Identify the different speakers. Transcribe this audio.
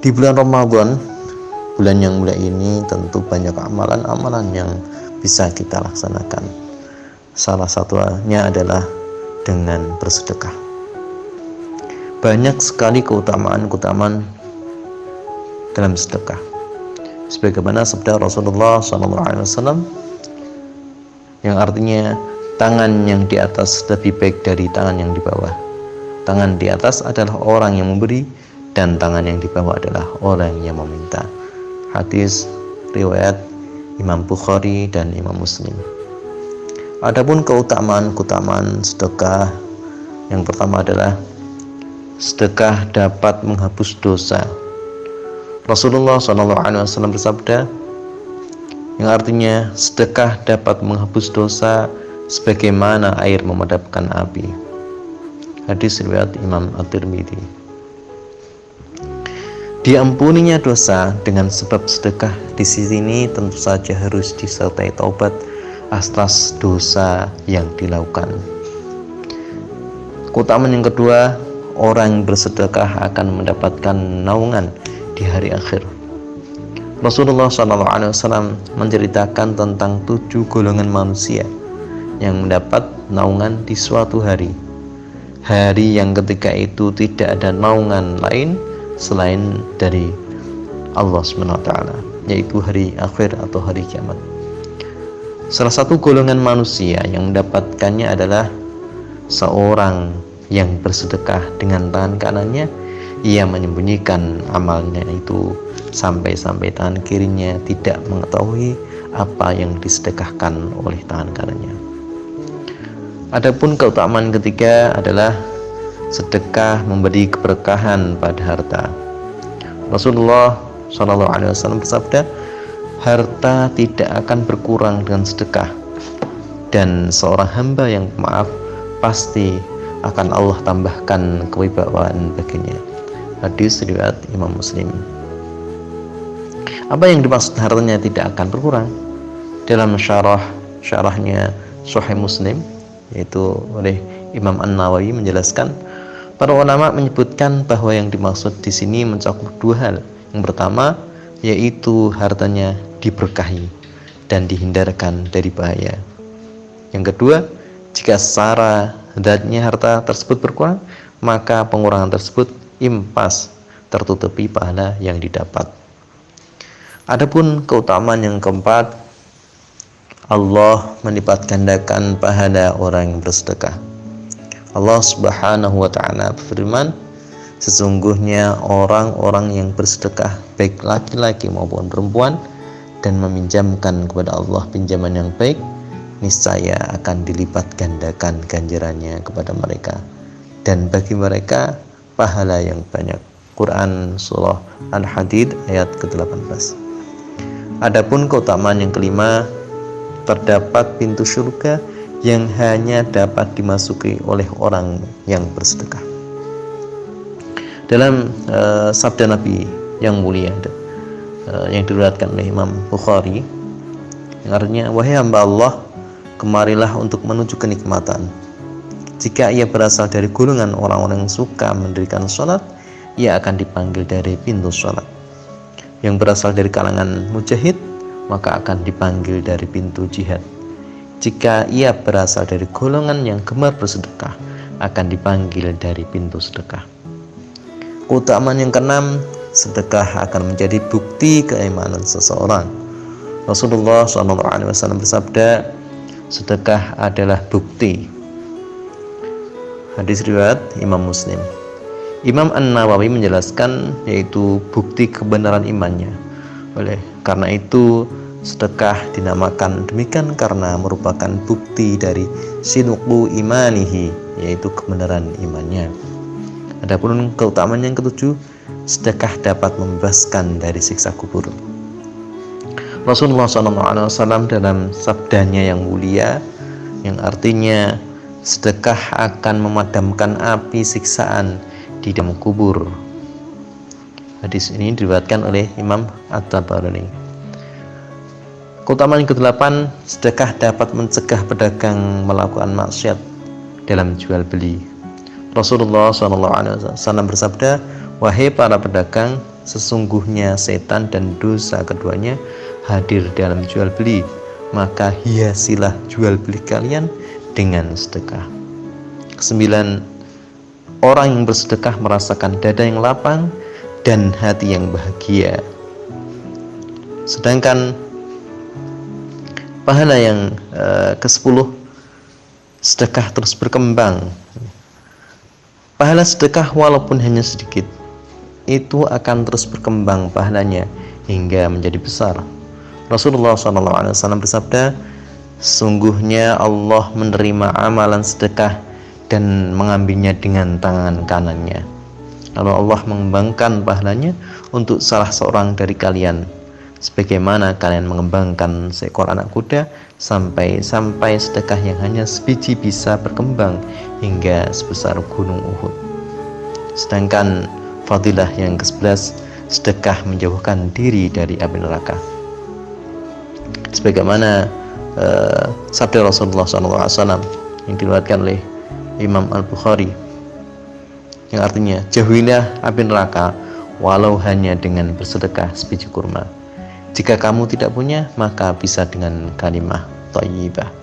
Speaker 1: Di bulan Ramadan, bulan yang mulia ini, tentu banyak amalan-amalan yang bisa kita laksanakan. Salah satunya adalah dengan bersedekah. Banyak sekali keutamaan-keutamaan dalam sedekah. Sebagaimana sabda Rasulullah SAW yang artinya tangan yang di atas lebih baik dari tangan yang di bawah. Tangan di atas adalah orang yang memberi, dan tangan yang di bawah adalah orang yang meminta. Hadis riwayat Imam Bukhari dan Imam Muslim. Adapun keutamaan sedekah, yang pertama adalah sedekah dapat menghapus dosa. Rasulullah SAW bersabda, yang artinya sedekah dapat menghapus dosa sebagaimana air memadamkan api. Hadis riwayat Imam At-Tirmidzi. Diampuninya dosa dengan sebab sedekah di sini tentu saja harus disertai taubat atas dosa yang dilakukan. Keutamaan yang kedua, orang bersedekah akan mendapatkan naungan di hari akhir. Rasulullah SAW menceritakan tentang 7 golongan manusia yang mendapat naungan di suatu hari. Hari yang ketika itu tidak ada naungan lain selain dari Allah SWT, yaitu hari akhir atau hari kiamat. Salah satu golongan manusia yang mendapatkannya adalah seorang yang bersedekah dengan tangan kanannya. Ia menyembunyikan amalnya itu sampai tangan kirinya tidak mengetahui apa yang disedekahkan oleh tangan kanannya. Adapun keutamaan ketiga adalah sedekah memberi keberkahan pada harta. Rasulullah SAW bersabda, harta tidak akan berkurang dengan sedekah, dan seorang hamba yang maaf pasti akan Allah tambahkan kewibawaan baginya. Hadis riwayat Imam Muslim. Apa yang dimaksud hartanya tidak akan berkurang? Dalam syarahnya Sahih Muslim, yaitu oleh Imam An-Nawawi menjelaskan, para ulama menyebutkan bahwa yang dimaksud di sini mencakup 2 hal. Yang pertama, yaitu hartanya diberkahi dan dihindarkan dari bahaya. Yang kedua, jika secara zatnya harta tersebut berkurang, maka pengurangan tersebut impas, tertutupi pahala yang didapat. Adapun keutamaan yang keempat, Allah melipat gandakan pahala orang yang bersedekah. Allah Subhanahu wa ta'ala berfirman, sesungguhnya orang-orang yang bersedekah, baik laki-laki maupun perempuan, dan meminjamkan kepada Allah pinjaman yang baik, niscaya akan dilipat gandakan ganjarannya kepada mereka, dan bagi mereka pahala yang banyak. Quran Surah Al-Hadid ayat ke-18. Adapun keutamaan yang kelima, terdapat pintu surga yang hanya dapat dimasuki oleh orang yang bersedekah. Dalam sabda Nabi yang mulia yang diriwayatkan oleh Imam Bukhari, yang artinya, wahai hamba Allah, kemarilah untuk menuju kenikmatan. Jika ia berasal dari golongan orang-orang yang suka mendirikan sholat, ia akan dipanggil dari pintu sholat. Yang berasal dari kalangan mujahid, maka akan dipanggil dari pintu jihad. Jika ia berasal dari golongan yang gemar bersedekah, akan dipanggil dari pintu sedekah. Keutamaan yang keenam, sedekah akan menjadi bukti keimanan seseorang. Rasulullah SAW bersabda, sedekah adalah bukti. Hadis riwayat Imam Muslim. Imam An-Nawawi menjelaskan, yaitu bukti kebenaran imannya. Oleh karena itu, sedekah dinamakan demikian karena merupakan bukti dari sidqu imanihi, yaitu kebenaran imannya. Adapun keutamaan yang ketujuh, sedekah dapat membebaskan dari siksa kubur. Rasulullah SAW dalam sabdanya yang mulia, yang artinya sedekah akan memadamkan api siksaan di dalam kubur. Hadis ini diriwayatkan oleh Imam At-Tabarani. Keutamaan yang ke-8, sedekah dapat mencegah pedagang melakukan maksiat dalam jual beli. Rasulullah SAW bersabda, wahai para pedagang, sesungguhnya setan dan dosa keduanya hadir dalam jual beli, maka hiasilah jual beli kalian dengan sedekah. 9. Orang yang bersedekah merasakan dada yang lapang dan hati yang bahagia. Sedangkan pahala yang ke-10, sedekah terus berkembang. Pahala sedekah walaupun hanya sedikit, itu akan terus berkembang pahalanya hingga menjadi besar. Rasulullah SAW bersabda, sungguhnya Allah menerima amalan sedekah dan mengambilnya dengan tangan kanannya. Lalu Allah mengembangkan pahalanya untuk salah seorang dari kalian, sebagaimana kalian mengembangkan seekor anak kuda sampai sedekah yang hanya sebiji bisa berkembang hingga sebesar gunung Uhud. Sedangkan fadilah yang ke-11, sedekah menjauhkan diri dari api neraka. Sebagaimana sabda Rasulullah SAW yang diriwayatkan oleh Imam Al-Bukhari, yang artinya, jauhilah api neraka walau hanya dengan bersedekah sebiji kurma. Jika kamu tidak punya, maka bisa dengan kalimah thayyibah.